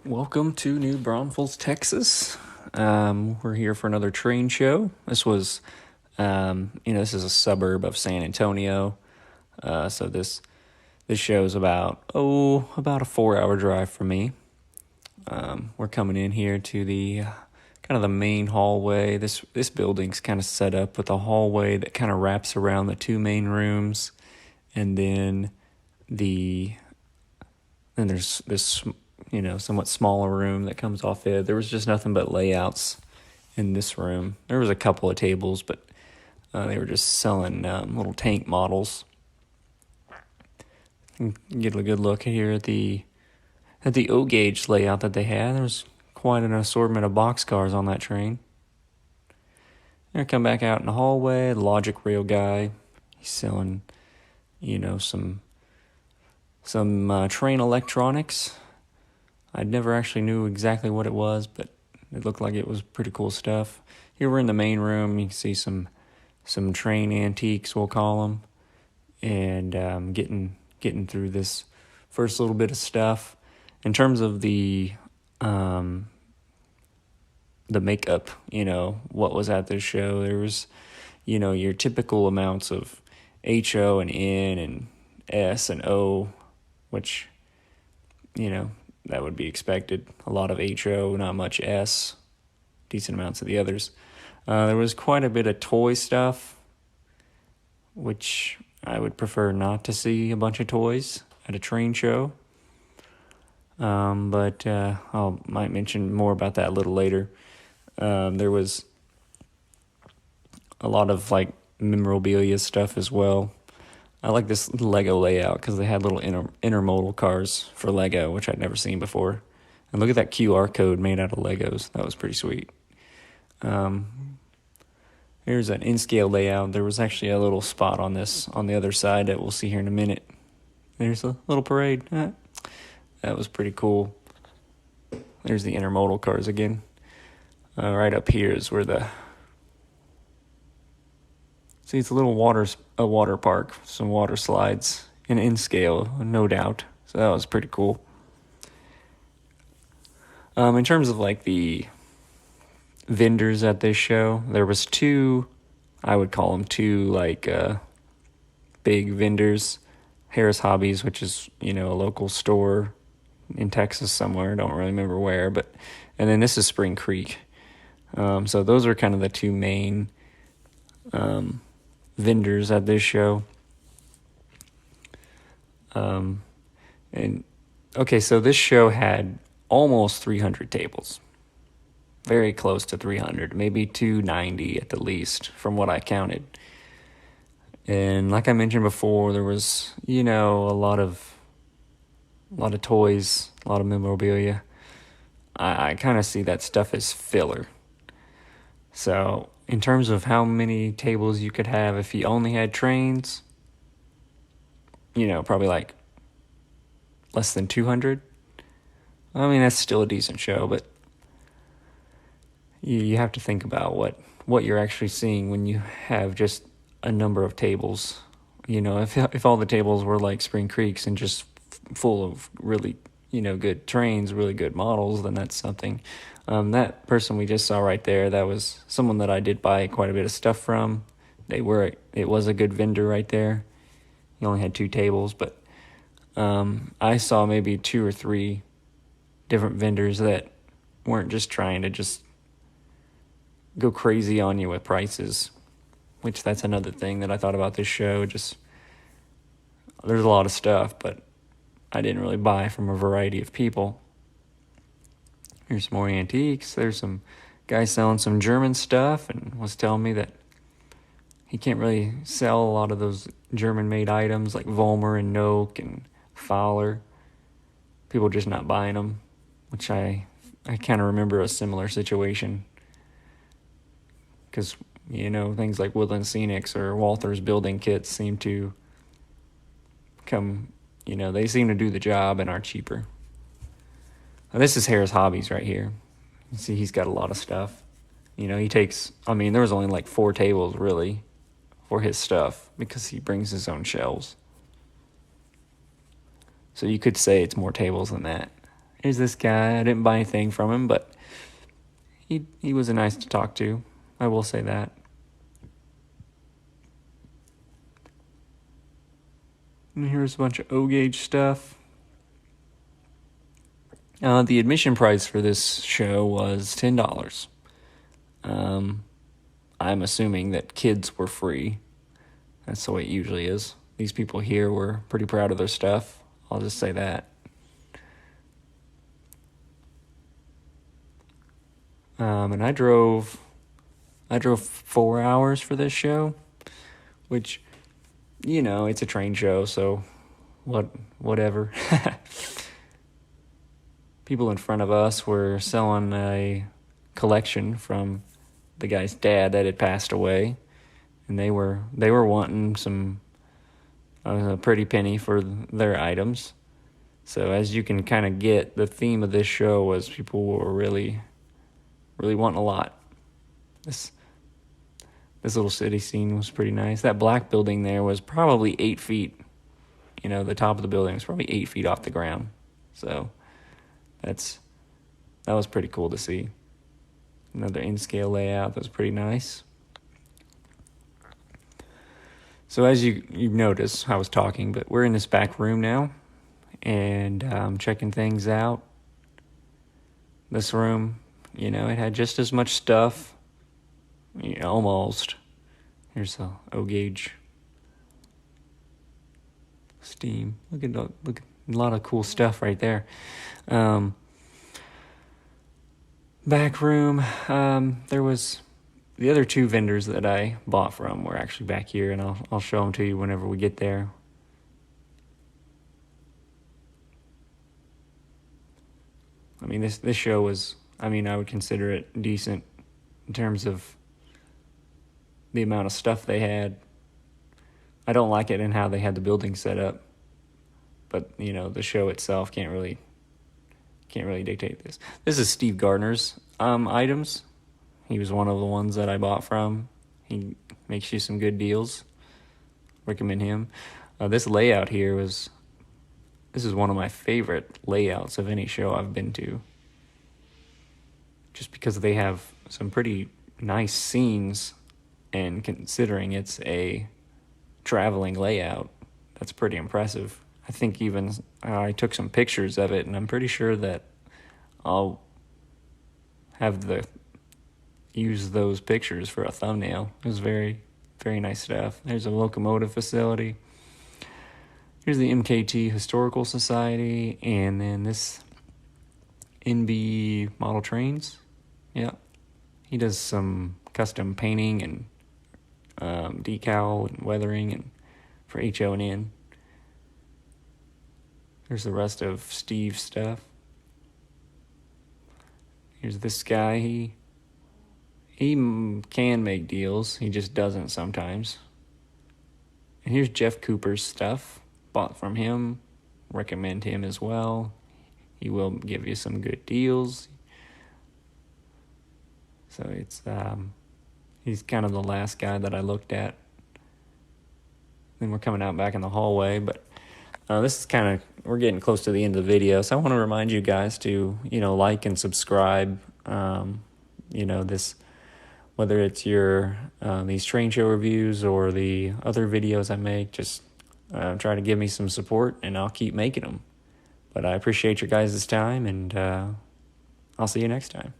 Welcome to New Braunfels, Texas. We're here for another train show. This is a suburb of San Antonio. So this show is about a 4-hour drive from me. We're coming in here to the kind of the main hallway. This building's kind of set up with a hallway that kind of wraps around the two main rooms, and then there's this somewhat smaller room that comes off it. There was just nothing but layouts in this room. There was a couple of tables, but they were just selling little tank models. You can get a good look here at the O gauge layout that they had. There was quite an assortment of boxcars on that train. Then come back out in the hallway. The logic rail guy, he's selling, some train electronics. I never actually knew exactly what it was, but it looked like it was pretty cool stuff. Here we're in the main room. You can see some train antiques, we'll call them, and getting through this first little bit of stuff. In terms of the makeup, what was at this show, there was, your typical amounts of HO and N and S and O, which, that would be expected. A lot of HO, not much S, decent amounts of the others. There was quite a bit of toy stuff, which I would prefer not to see a bunch of toys at a train show. But I might mention more about that a little later. There was a lot of memorabilia stuff as well. I like this Lego layout because they had little intermodal cars for Lego, which I'd never seen before. And look at that QR code made out of Legos. That was pretty sweet. Here's an in-scale layout. There was actually a little spot on the other side that we'll see here in a minute. There's a little parade. That was pretty cool. There's the intermodal cars again. Right up here is where it's a little water park, some water slides, and in scale, no doubt. So that was pretty cool. In terms of the vendors at this show, there was two, I would call them two big vendors. Harris Hobbies, which is, a local store in Texas somewhere, don't really remember where, and then this is Spring Creek. So those are kind of the two main vendors at this show. So this show had almost 300 tables. Very close to 300, maybe 290 at the least, from what I counted. And like I mentioned before, there was, a lot of toys, a lot of memorabilia. I kind of see that stuff as filler. So in terms of how many tables you could have if you only had trains, probably less than 200. I mean, that's still a decent show, but you have to think about what you're actually seeing when you have just a number of tables. If all the tables were like Spring Creeks and just full of really, good trains, really good models, then that's something. That person we just saw right there, that was someone that I did buy quite a bit of stuff from. It was a good vendor right there. He only had 2 tables, but I saw maybe 2 or 3 different vendors that weren't just trying to just go crazy on you with prices, which that's another thing that I thought about this show. Just there's a lot of stuff, but I didn't really buy from a variety of people. Here's some more antiques. There's some guy selling some German stuff and was telling me that he can't really sell a lot of those German-made items like Vollmer and Noke and Fowler. People are just not buying them, which I kind of remember a similar situation. Because, things like Woodland Scenics or Walther's building kits seem to come, they seem to do the job and are cheaper. Now, this is Harris Hobbies right here. You see he's got a lot of stuff. He takes, there was only 4 tables really for his stuff because he brings his own shelves. So you could say it's more tables than that. here's this guy. I didn't buy anything from him, but he was nice to talk to. I will say that. And here's a bunch of O-gauge stuff. The admission price for this show was $10. I'm assuming that kids were free. That's the way it usually is. These people here were pretty proud of their stuff. I'll just say that. And I drove 4 hours for this show, which, it's a train show, so whatever. People in front of us were selling a collection from the guy's dad that had passed away, and they were wanting some a pretty penny for their items. So as you can kind of get, the theme of this show was people were really wanting a lot. This little city scene was pretty nice. That black building there was probably 8 feet. The top of the building was probably 8 feet off the ground. So that was pretty cool to see. Another in-scale layout that was pretty nice. So as you notice, I was talking, but we're in this back room now, and checking things out. This room, it had just as much stuff, almost. Here's the O-gauge steam. Look at a lot of cool stuff right there. Back room, there was the other two vendors that I bought from were actually back here, and I'll show them to you whenever we get there. I mean, this show was, I would consider it decent in terms of the amount of stuff they had. I don't like it in how they had the building set up, but the show itself can't really dictate this. This is Steve Gardner's items. He was one of the ones that I bought from. He makes you some good deals. Recommend him. This layout here this is one of my favorite layouts of any show I've been to. Just because they have some pretty nice scenes, and considering it's a traveling layout, that's pretty impressive. I think even I took some pictures of it, and I'm pretty sure that I'll use those pictures for a thumbnail. It was very, very nice stuff. There's a locomotive facility. Here's the MKT Historical Society, and then this NB model trains. Yeah, he does some custom painting and decal and weathering and for HO&N. There's the rest of Steve's stuff. Here's this guy. He can make deals. He just doesn't sometimes. And here's Jeff Cooper's stuff. Bought from him. Recommend him as well. He will give you some good deals. So it's he's kind of the last guy that I looked at. Then we're coming out back in the hallway, but this is we're getting close to the end of the video, so I want to remind you guys to, like and subscribe. This, whether it's your these train show reviews or the other videos I make, just try to give me some support, and I'll keep making them. But I appreciate your guys' time, and I'll see you next time.